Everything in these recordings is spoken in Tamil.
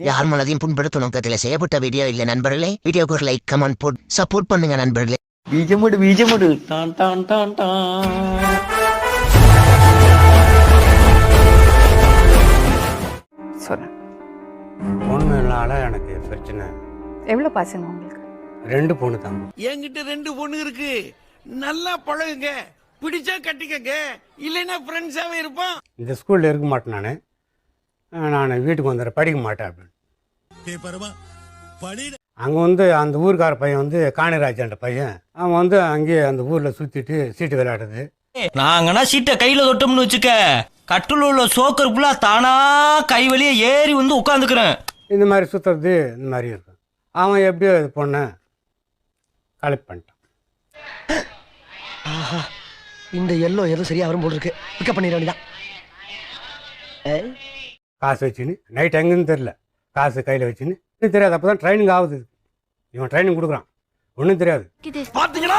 யார் மனதையும் புண்படுத்தும் நோக்கத்தில் செய்யப்பட்ட வீடியோ இல்லை நண்பர்களே. வீடியோக்கு ஒரு லைக் கமெண்ட் போட்டு சப்போர்ட் பண்ணுங்க நண்பர்களே. பீஜமுடு டான் டான் டான் டான். சொல்றேன். பொண்ணுனால எனக்கு பிரச்சனை. எவ்வளோ பாசங்க உங்களுக்கு? 2 பொண்ணு தான். என்கிட்ட 2 பொண்ணு இருக்கு. நல்லா பழகுங்க, பிடிச்சா கட்டிக்கங்க, இல்லைன்னா ஃப்ரெண்ட்ஸாவே இருப்பான். இந்த ஸ்கூல்ல இருக்க மாட்டேன் நான் வீட்டுக்கு வந்துடுறேன், படிக்க மாட்டேன் அப்படின்னு. அங்கே அந்த ஊருக்கார பையன் காணிராஜன்ற பையன், அவன் அங்கேயே அந்த ஊரில் சுற்றிட்டு சீட்டு விளையாடுறது. நாங்கன்னா சீட்டை கையில தொட்டோம்னு வச்சுக்க, கட்டுல உள்ள சோக்கர் ஃபுல்லா தானா கை வழியே ஏறி உட்காந்துக்கிறேன். இந்த மாதிரி சுற்றுறது இந்த மாதிரி இருக்கும். அவன் எப்படியோ இது பொண்ணை கலெக்ட் பண்ணிட்டான். இந்த எல்லோ ஏதோ சரியா வரும் போல் இருக்கு. பிக்கப் பண்ணிட வேண்டியதான். காசு வச்சுன்னு நைட் எங்கேன்னு தெரில, காசு கையில் வச்சுன்னு இன்னும் தெரியாது. அப்போ தான் ட்ரைனிங் ஆகுது. இவன் ட்ரைனிங் கொடுக்குறான், ஒன்றும் தெரியாது. பாத்தீங்களா,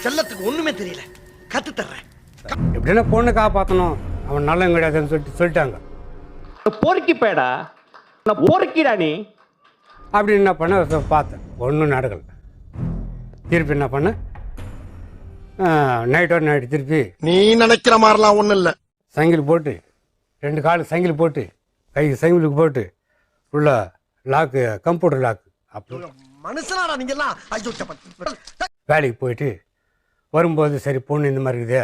செல்லத்துக்கு ஒண்ணுமே தெரியல, கத்து தர்றேன். எப்படின்னா பொண்ணை காப்பாற்றணும், அவன் நல்லவன் கிடையாதுன்னு சொல்லிட்டாங்க. பொறுக்கி பேடா, பொறுக்கிடா நீ அப்படின்னு என்ன பண்ண பார்த்தேன், ஒன்றும் நடக்கலை. திருப்பி என்ன பண்ண, நைட்டோட நைட்டு திருப்பி நீ நினைக்கிற மாதிரிலாம் ஒண்ணும் இல்ல. சங்கில் போட்டு 2 காலுக்கு சங்கில் போட்டு கைக்கு சங்கிலுக்கு போட்டு உள்ள லாக்கு, கம்ப்யூட்டர் லாக்கு. அப்போ மனுஷனாடா நீங்க எல்லாம். வேலைக்கு போயிட்டு வரும்போது சரி பொண்ணு இந்த மாதிரி இருக்குது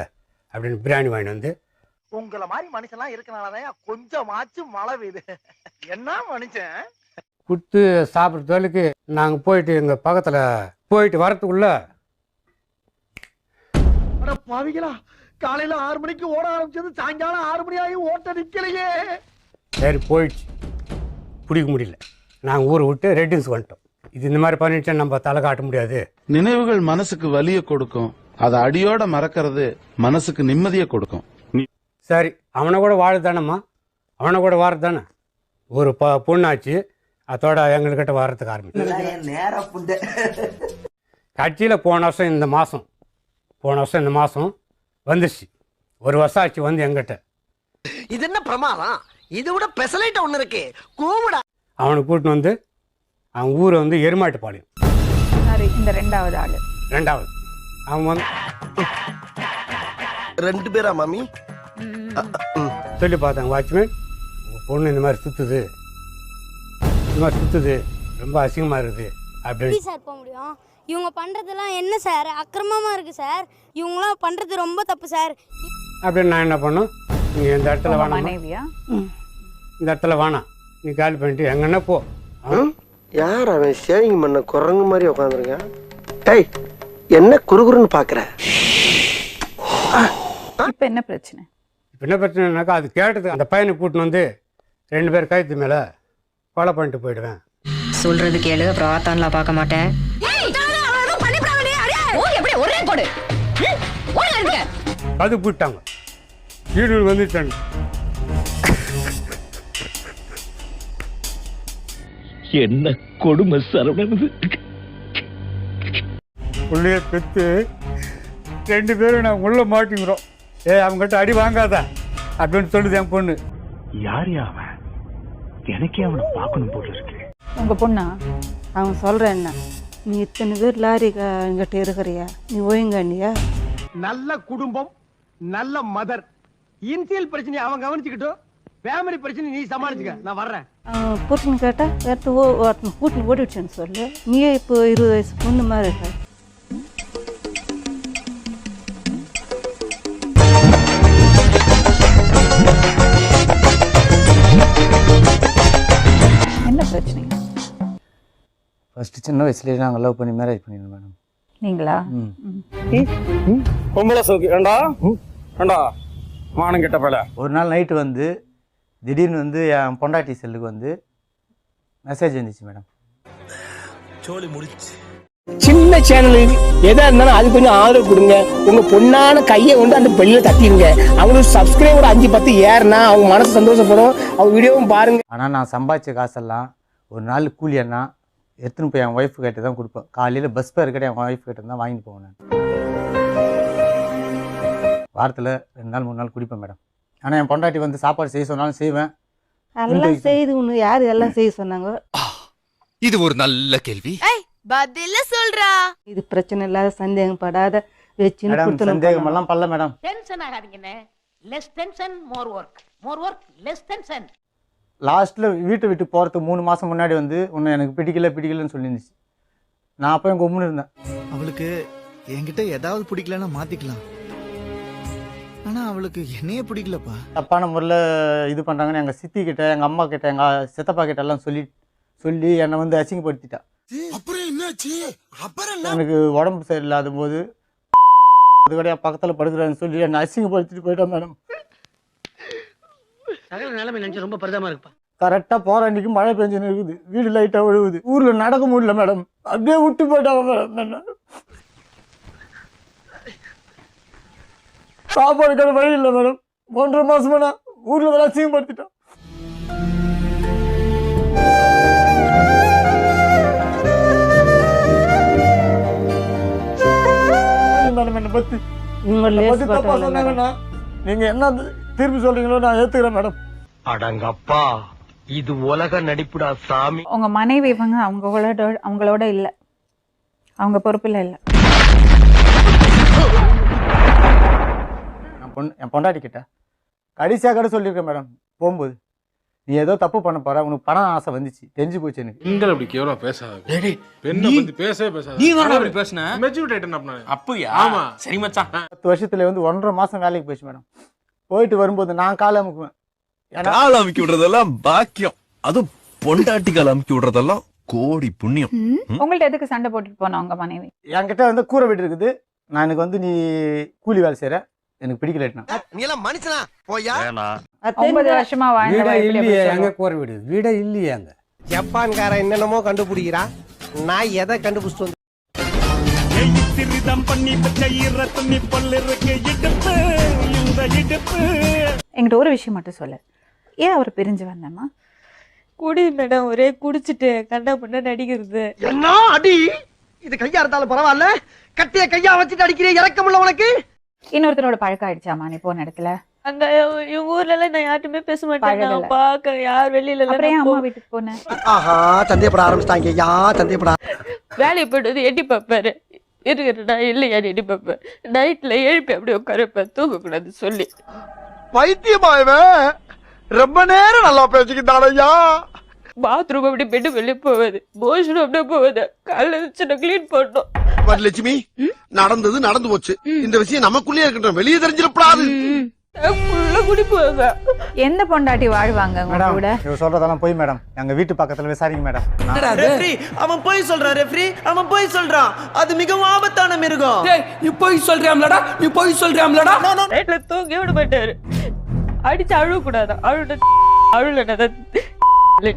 அப்படின்னு பிரியாணி வாங்கிட்டு வந்து. உங்களை மாதிரி மனுஷன்லாம் இருக்கனாலதான் கொஞ்சமாச்சும் மழை பெய்யுது. என்ன மனுஷன் கொடுத்து சாப்பிட்ற தொழிலுக்கு நாங்கள் போயிட்டு எங்கள் பக்கத்தில் போயிட்டு வரத்துக்குள்ள பாவிகளா, காலையில 6 மணிக்கு ஓட ஆரம்பிச்சது சாயங்காலம் 6 மணி ஆகி ஓட்ட நிக்கலையே. சரி போயிடுச்சு, பிடிக்க முடியல. நாங்கள் ஊரை விட்டு ரெட்டின்ஸ் வந்துட்டோம். இது இந்த மாதிரி பண்ணிட்டு நம்ம தலை காட்ட முடியாது. நினைவுகள் மனசுக்கு வலிய கொடுக்கும், அதை அடியோட மறக்கிறது மனசுக்கு நிம்மதியை கொடுக்கும். சரி அவனை கூட வாழதானம்மா, அவனை கூட வாரதானே. ஒரு பொண்ணாச்சு, அதோட எங்கள்கிட்ட வாரத்துக்கு ஆரம்பிச்சு. கட்சியில் போன வருஷம் இந்த மாதம் வந்துச்சு. 1 வருஷம் ஆச்சு எங்கிட்ட. இது என்ன பிரமாதம், இது விட பெசலைட்ட ஒண்ணு இருக்கு, கூவிடா. அவனை கூட்டின்னு அவன் ஊரை எருமாட்டுப்பாளையம். இந்த 2வது ஆளு. 2வது அவன் 2 பேரா மாமி? சொல்லி பார்த்தாங்க, வாட்ச்மேன் பொண்ணு இந்த மாதிரி சுற்றுது, ரொம்ப அசிங்கமாக இருக்குது அப்படின்னு. சார் போக முடியும், இவங்க பண்ணுறதெல்லாம் என்ன சார் அக்கிரமமாக இருக்குது சார், இவங்களாம் பண்ணுறது ரொம்ப தப்பு சார் அப்படின்னு. நான் என்ன பண்ணோம், நீங்கள் இந்த இடத்துல வேணாம், மனைவியா? இந்த இடத்துல வேணாம், நீ காலி பண்ணிட்டு எங்கன்னா போ. யார் அவன் ஷேவிங் பண்ண குரங்கு மாதிரி உட்காந்துருக்கான்? டேய் என்ன குறுகுறுன்னு பார்க்குற? இப்போ என்ன பிரச்சனை? இப்போ என்ன பிரச்சனைனாக்கா, அது கேட்டது அந்த பையனை கூட்டின்னு 2 பேர் கைத்து மேலே கொலை பண்ணிட்டு போயிடுவேன். சொல்றது கேளு, அப்புறம் ஆத்தான்லாம் பார்க்க மாட்டேன். அது போயிட்டாங்க, வீடு வந்துட்டாங்க. என்ன கொடுமை சரவணன். உள்ளே பெற்று 2 பேரும் நான் உள்ள மாட்டிங்கிறோம். அவங்ககிட்ட அடி வாங்காத அப்படின்னு சொல்லுது என் பொண்ணு. யார் அவன்? எனக்கே அவனை பார்க்கணும் போல இருக்கு. உங்க பொண்ணா? அவன் சொல்ற என்ன, நீ இத்தனை பேர் லாரி எங்கிட்ட இருக்கிறியா, நீ ஒழுங்கண்ணியா? நல்ல குடும்பம், நல்ல மதர். இன்சியல் பிரச்சனை அவன் கவனிச்சுக்கிட்டோம், ஃபேமிலி பிரச்சனை நீ சமாளிச்சுக்க, நான் வர்றேன். புருஷன் கேட்டா ஒருத்தன் கூட்டில் ஓடிடுச்சுன்னு சொல்லு. நீயே இப்போ 20 வயசு பொண்ணு மாதிரி இருக்க. என்ன பிரச்சனை? ஃபர்ஸ்ட் சின்ன வயசுலேயே நாங்கள் லவ் பண்ணி மேரேஜ் பண்ணிடுவோம் மேடம். நீங்களா? பொம்பளை சோக்கு ஏண்டா மானம் கெட்ட பல. ஒரு நாள் நைட்டு திடீர்னு என் பொண்டாட்டி செல்லுக்கு மெசேஜ் வந்துச்சு மேடம். சோலி முடிச்சு. சின்ன சேனலுக்கு எதா இருந்தாலும் அது கொஞ்சம் ஆதரவு கொடுங்க. உங்க பொண்ணான கையை அந்த பெல்லில தட்டிடுங்க. அவங்களுக்கு சப்ஸ்கிரைபர் 5-10 ஏறுனா அவங்க மனசு சந்தோஷப்படும். அவங்க வீடியோவும் பாருங்க. ஆனால் நான் சம்பாதிச்ச காசெல்லாம் ஒரு நாள் கூலி அண்ணா எடுத்துன்னு போய் என் ஒய்ஃபு கிட்ட தான் கொடுப்பேன். காலையில் பஸ் பேர் கிட்ட என் ஒய்ஃபு கிட்ட தான் வாங்கிட்டு போவேன். நான் வாரத்தில் 2 நாள் 3 நாள் குடிப்பேன் மேடம். ஆனால் என் பொண்டாட்டி சாப்பாடு செய்ய சொன்னாலும் செய்வேன், எல்லாம் செய்து ஒன்று யார் எல்லாம் செய்ய சொன்னாங்க? இது ஒரு நல்ல கேள்வி. பதில சொல்றா. இது பிரச்சனை இல்லாத சந்தேகப்படாத வச்சுன்னு மேடம் கொடுத்தணும். சந்தேகம் எல்லாம் பண்ணல மேடம். டென்ஷன் ஆகாதீங்கண்ணே. Less tension more work less tension. லாஸ்ட்டில் வீட்டை விட்டு போகிறதுக்கு 3 மாதம் முன்னாடி வந்து உன்னை எனக்கு பிடிக்கலன்னு சொல்லியிருந்துச்சு. நான் அப்போ எங்கள் உம்முன்னு இருந்தேன். அவளுக்கு என்கிட்ட ஏதாவது பிடிக்கலன்னா மாத்திக்கலாம். ஆனா அவளுக்கு என்னையே பிடிக்கலப்பா. தப்பான முறையில் இது பண்ணுறாங்கன்னு எங்கள் சித்தி கிட்ட, எங்கள் அம்மா கிட்ட, எங்கள் சித்தப்பா கிட்ட எல்லாம் சொல்லி என்னை வந்து அசிங்கப்படுத்திட்டா. அப்புறம் என்னாச்சு? அப்புறம் எனக்கு உடம்பு சரியில்லாத போது அது கூட பக்கத்தில் படுக்கிறான்னு சொல்லி என்னை அசிங்கப்படுத்திட்டு போயிட்டா மேடம். நிலைமை நினைச்சு ரொம்ப பரிதாபமா இருக்குப்பா. கரெக்டாக போகிற அன்றைக்கி மழை பெஞ்சுன்னு இருக்குது. வீடு லைட்டாக விழுவுது. ஊரில் நடக்க முடியல மேடம். அப்படியே விட்டு போயிட்டாங்க மேடம். சாப்பாடு வழி இல்லை மேடம். 1.5 மாசமா நான் ஊரில் வேலை அசிங்கப்படுத்திட்டேன். மேடம் என்னை பற்றி தப்பா சொன்னாங்கன்னா நீங்கள் என்ன திருப்பி சொல்றீங்களோ நான் ஏற்றுக்கிறேன் மேடம். அடங்கப்பா, இது உலக நடிப்புடா சாமி. உங்க மனைவி இவங்க அவங்களோட இல்ல, அவங்க பொறுப்பில் இல்ல. என் பொண்டாட்டி கிட்ட கடைசியாக கூட சொல்லியிருக்கேன் மேடம். போகும்போது நீ ஏதோ தப்பு பண்ண போற, உனக்கு பணம் ஆசை வந்துச்சு, தெரிஞ்சு போச்சு எனக்கு. நீங்கள் அப்படி கேவலம் பேசாத. பெண்ணை பத்தி பேசவே பேசாத. நீ வேற அப்படி பேசுன? மெச்சூரிட்டி ஆயிட்டேன் அப்ப நான். அப்படியா? ஆமா. சரி மச்சான். 10 வருஷத்துல வந்து 1.5 மாசம் வேலைக்கு போயிடுச்சு மேடம். போயிட்டு வரும்போது நான் காலை அமுக்குவேன். கால் அமுக்கி விடுறதெல்லாம் பாக்கியம். அதுவும் பொண்டாட்டி கால் அமுக்கி விடுறதெல்லாம் கோடி புண்ணியம். உங்கள்ட்ட எதுக்கு சண்டை போட்டுட்டு போனா உங்க மனைவி? என்கிட்ட வந்து கூரை வீடு இருக்குது. நான் எனக்கு வந்து நீ கூலி வேலை செய்யற, எனக்கு பிடிக்கலன்னா. நீ எல்லாம் மனுஷனா போயா? 9 வருஷமா வாழ்ந்த வீடே wife இல்லையே எப்படி அங்கே கூரை வீடு. வீடே இல்லையே அங்கே. ஜப்பான்காரன் என்னென்னமோ கண்டுபிடிக்கிறான். நான் எதை கண்டுபிடிச்சிட்டு வந்து என்கிட்ட ஒரு விஷயம் மட்டும் சொல்லு. ஏன் அவர் பிரிஞ்சு வந்தேன்னா? குடி மேடம், ஒரே குடிச்சிட்டு கண்ணா பண்ண நடிக்கிறது. என்ன அடி இது? கையா இருந்தாலும் பரவாயில்ல, கட்டிய கையா வச்சுட்டு அடிக்கிறே. இறக்கமுள்ள உனக்கு. இன்னொருத்தரோட பழக்கம் ஆயிடுச்சாமா நீ போன இடத்துல? அங்க இவங்க ஊர்ல எல்லாம் நான் யார்ட்டுமே பேச மாட்டேன். பாக்க யார் வெளியில அப்புறம் அம்மா வீட்டுக்கு போனேன். ஆஹா சந்தேகப்பட ஆரம்பிச்சிட்டாங்க. யா சந்தேகப்பட வேலையை போயிட்டு எட்டி பார்ப்பாரு. இருக்கிறா இல்லையா எட்டி பார்ப்பேன். நைட்ல எழுப்பி அப்படியே உட்காரப்பேன், தூங்க கூடாது சொல்லி. பைத்தியமாயவன் ரொம்ப நேரம் நல்லா பேசிக்கிட்டானையா. பாத்ரூம் அப்படி பெட்டு வெளியே போவாது, மோஷனும் அப்படியே போவாது. காலைல வச்சு கிளீன் பண்ணோம். லட்சுமி, நடந்தது நடந்து போச்சு. இந்த விஷயம் நமக்குள்ளே இருக்கட்டும், வெளியே தெரிஞ்சிடப்படாது. குடிப்பாங்க. எந்த பொண்டாட்டி வாழ்வாங்க உங்க கூட? இவ சொல்றதெல்லாம் போய் மேடம். எங்க வீட்டு பக்கத்துல விசாரிங்க மேடம். அவன் போய் சொல்றான் ரெஃப்ரி, அவன் போய் சொல்றான். அது மிகவும் ஆபத்தான மிருகம். நீ போய் சொல்றியாம்லடா? நீ போய் சொல்றியாம்லடா? நைட்ல தூங்க விட மாட்டாரு. அடிச்சு அழுவ கூடாது. அழுல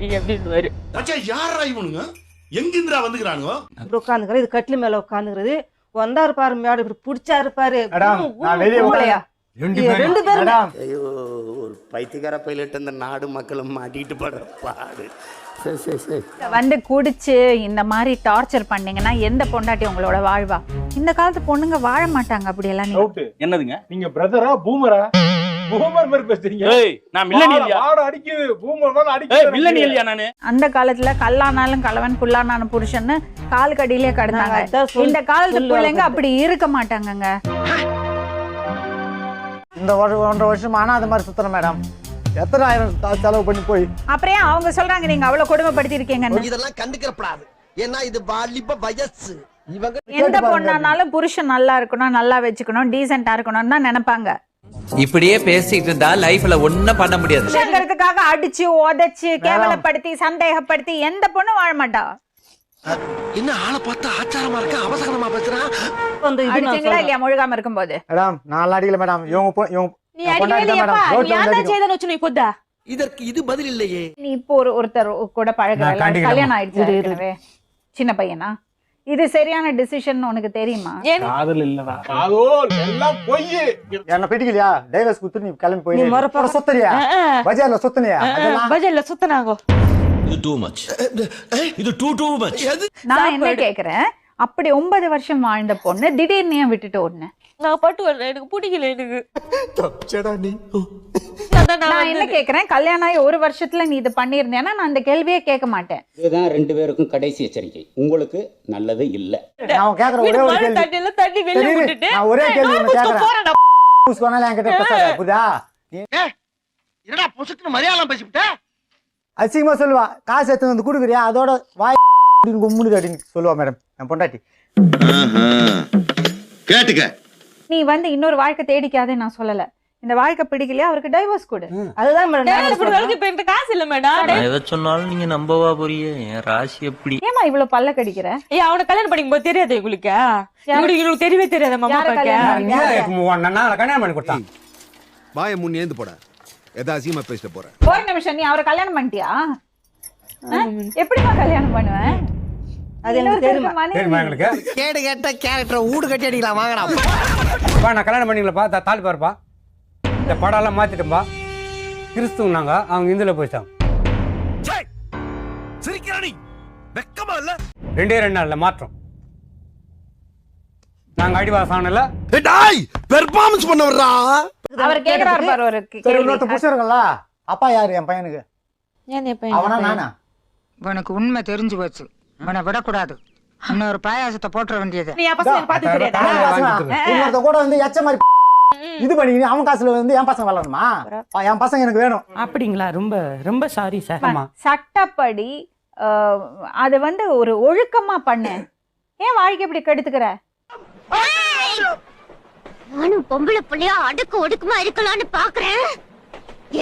நீ அப்படின்னு யாரா இவனுங்க? எங்கிந்திரா வந்துக்கிறானுங்க? உட்காந்துக்கிறது. இது கட்டில மேல உட்காந்துக்கிறது. வந்தாரு பாரு மேடம், இப்படி பிடிச்சாரு பாரு. நான் வெளியே போலையா? ரெண்டு பேரும் ஐயோ, ஒரு பைத்தியக்கார பைலட் இந்த நாடு மக்களும் மாட்டிட்டு படுற பாடு. வந்து குடிச்சு இந்த மாதிரி டார்ச்சர் பண்ணீங்கன்னா எந்த பொண்டாட்டி உங்களோட வாழ்வா? இந்த காலத்து பொண்ணுங்க வாழ மாட்டாங்க அப்படி எல்லாம். என்னதுங்க? நீங்க பிரதரா பூமரா? பூமர் மாதிரி பேசுறீங்க. ஏய் நான் மில்லனியல்யா? வாட அடிக்குது. பூமர் மாதிரி அடிக்குது. ஏய் மில்லனியல்யா நானு? அந்த காலத்துல கல்லானாலும் கலவன் புல்லானாலும் புருஷன்னு கால் கடியிலே கடந்தாங்க. இந்த காலத்து பிள்ளைங்க அப்படி இருக்க மாட்டாங்கங்க. இந்த 1.5 வருஷம் ஆனா அது மாதிரி சுத்தணும் மேடம். எத்தனை ஆயிரம் செலவு பண்ணி போய் அப்புறம் அவங்க சொல்றாங்க நீங்க அவ்வளவு கொடுமைப்படுத்தி இருக்கீங்க. இதெல்லாம் கண்டுக்கிறப்படாது. ஏன்னா இது வாலிப வயசு. இவங்க எந்த பொண்ணானாலும் புருஷன் நல்லா இருக்கணும், நல்லா வச்சுக்கணும், டீசென்டா இருக்கணும்னு தான் நினைப்பாங்க. இப்படியே பேசிட்டு இருந்தா லைஃப்ல ஒண்ணும் பண்ண முடியாது. புருஷங்கிறதுக்காக அடிச்சு உதைச்சு கேவலப்படுத்தி சந்தேகப்படுத்தி எந்த பொண்ணும் வாழ மாட்டா. என்ன ஆளை பார்த்தா ஆச்சாரமா இருக்க, அவசரமா பேசுறான். அடிச்சீங்களா இல்லையா முழுகாம இருக்கும்போது? மேடம் நான் அடிக்கல மேடம். நீ அடிக்கலையா? இதற்கு இது பதில் இல்லையே. நீ இப்போ ஒருத்தர் கூட பழகுற, கல்யாணம் ஆயிடுச்சு, சின்ன பையனா, இது சரியான டிசிஷன் உனக்கு தெரியுமா? காதல் இல்லடா. காதல் எல்லாம் பொய். என்ன பிடிக்கலையா? டைவர்ஸ் குத்து நீ கிளம்பி போய். நீ மறப்பற சுத்தறியா? பஜார்ல சுத்தனியா? பஜார்ல சுத்தனாங்க. இது டூ மச். இது டூ மச். நான் என்ன கேக்குறேன், அப்படி 9 வருஷம் வாழ்ந்த பொண்ணு திடீர்னு ஏன் விட்டுட்டு ஓடுன? நான் பட்டு வரல, எனக்கு பிடிக்கல. எனக்கு தப்பிச்சடா நீ. நான் என்ன கேக்குறேன், கல்யாணம் ஆகி 1 வருஷத்துல நீ இது பண்ணியிருந்தேன்னா நான் அந்த கேள்வியே கேட்க மாட்டேன். இதுதான் 2 பேருக்கும் கடைசி எச்சரிக்கை. உங்களுக்கு நல்லது இல்ல. நான் கேக்குற ஒரே ஒரு கேள்வி. தண்ணி வெளிய விட்டுட்டு நான் ஒரே கேள்வி கேக்குறேன். புஸ்கோனால என்கிட்ட பேசாத. புரியுதா? என்னடா பொசுக்குன்னு மரியாதை பேசிவிட்ட? அசிங்கமா சொல்லுவா. காசு எடுத்து வந்து குடுக்குறியா? அதோட வாய் கும்முனு அப்படின்னு சொல்லுவா மேடம். நான் பொண்டாட்டி. கேட்டுக்க. நீ வந்து இன்னொரு வாழ்க்கை தேடிக்காதே நான் சொல்லல. இந்த வாழ்க்கை பிடிக்கலையா அவருக்கு டைவர்ஸ் கொடு. அதுதான் இப்ப என்கிட்ட காசு இல்ல மேடம். எதை சொன்னாலும் நீங்க நம்பவா போறீங்க? என் ராசி எப்படி? ஏமா இவ்வளவு பல்ல கடிக்கிற? அவனை கல்யாணம் பண்ணிக்கும் போது தெரியாது உங்களுக்கு? உங்களுக்கு தெரியவே தெரியாத மாமா கல்யாணம் பண்ணி கொடுத்தான். வாய முன் ஏந்து போட ஏதா அசிங்கமா பேசிட்டு போற. ஒரு நிமிஷம், நீ அவரை கல்யாணம் பண்ணிட்டியா? எப்படிமா கல்யாணம் பண்ணுவேன்? அது எனக்கு தெரியுமா? தெரியுமா எங்களுக்கு? கேடு கேட்ட கேரக்டர் ஊடு கட்டி அடிக்கலாம் வாங்கடா. நான் கல்யாணம் பண்ணிங்களப்பா, தாலி பாருப்பா. இந்த படம் எல்லாம் மாத்திட்டோம்பா. கிறிஸ்துவனாங்க, அவங்க இந்துல போயிட்டாங்க. ரெண்டே 2 நாள்ல மாற்றம். நாங்க அடிவாசானல பெர்ஃபார்மன்ஸ் பண்ண வர்றா. அவர் கேக்குறாரு பாரு ஒரு சரி, இன்னொருத்த புடிச்சிருக்கல. அப்பா யாரு என் பையனுக்கு? ஏன் என் பையன்? அவனா நானா? உனக்கு உண்மை தெரிஞ்சு போச்சு. உன்னை விடக்கூடாது. இன்னொரு பாயாசத்தை போட்டுற வேண்டியது. நீ அப்பா பாத்து தெரியாதா? இன்னொருத்த கூட வந்து எச்ச மாதிரி இது பண்ணிக்கிட்டு அவன் காசுல வந்து என் பசங்க வளரணுமா? என் பசங்க எனக்கு வேணும். அப்படிங்களா? ரொம்ப ரொம்ப சாரி சார். சட்டப்படி அது வந்து ஒரு ஒழுக்கமா பண்ணு. ஏன் வாழ்க்கை இப்படி கெடுத்துக்கிற? நானும் பொம்பளை புள்ளையா அடுக்கு ஒடுக்குமா இருக்கலாம்னு பாக்குறேன்.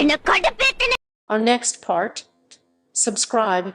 என்ன கடுப்பேத்தன. Our next part, subscribe.